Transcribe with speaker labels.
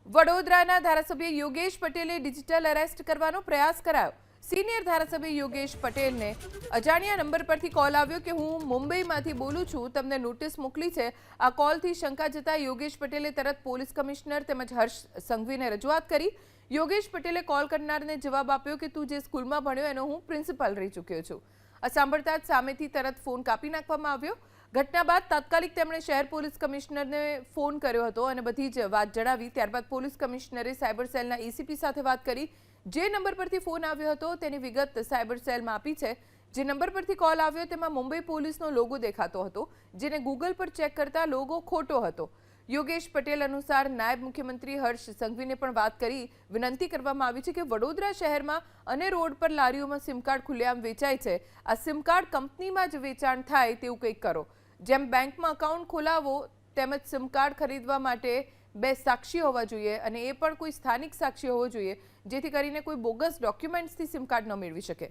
Speaker 1: વડોદરાના ધારાસભ્ય યોગેશ પટેલે ડિજિટલ અરેસ્ટ કરવાનો પ્રયાસ કરાયો। સિનિયર ધારાસભ્ય યોગેશ પટેલને અજાણ્યા નંબર પરથી કોલ આવ્યો કે હું મુંબઈમાંથી બોલું છું, તમને નોટિસ મોકલી છે। આ કોલથી શંકા જતા યોગેશ પટેલે તરત પોલીસ કમિશનર તેમજ હર્ષ સંઘવીને રજૂઆત કરી। યોગેશ પટેલે કોલ કરનારને જવાબ આપ્યો કે તું જે સ્કૂલમાં ભણ્યો એનો હું પ્રિન્સિપાલ રહી ચૂક્યો છું। આ સાંભળતા જ સામેથી તરત ફોન કાપી નાખવામાં આવ્યો। ઘટના બાદ તાત્કાલિક તેમણે શહેર પોલીસ કમિશનરને ફોન કર્યો હતો અને બધી જ વાત જણાવી। ત્યારબાદ પોલીસ કમિશનરે સાયબર સેલના એસીપી સાથે વાત કરી। જે નંબર પરથી ફોન આવ્યો હતો તેની વિગત સાયબર સેલમાં આપી છે। જે નંબર પરથી કોલ આવ્યો તેમાં મુંબઈ પોલીસનો લોગો દેખાતો હતો, જેને ગૂગલ પર ચેક કરતા લોગો ખોટો હતો। યોગેશ પટેલ અનુસાર નાયબ મુખ્યમંત્રી હર્ષ સંઘવીને પણ વાત કરી વિનંતી કરવામાં આવી છે કે વડોદરા શહેરમાં અને રોડ પર લારીઓમાં સિમ કાર્ડ ખુલ્લેઆમ વેચાય છે, આ સિમ કાર્ડ કંપનીમાં જ વેચાણ થાય તેવું કંઈક કરો। જેમ બેંકમાં અકાઉન્ટ ખોલાવો તેમજ સિમ કાર્ડ ખરીદવા માટે 2 સાક્ષી હોવા જોઈએ અને એ પણ કોઈ સ્થાનિક સાક્ષી હોવો જોઈએ, જેથી કરીને કોઈ બોગસ ડોક્યુમેન્ટ્સથી સિમ કાર્ડ ન મેળવી શકે।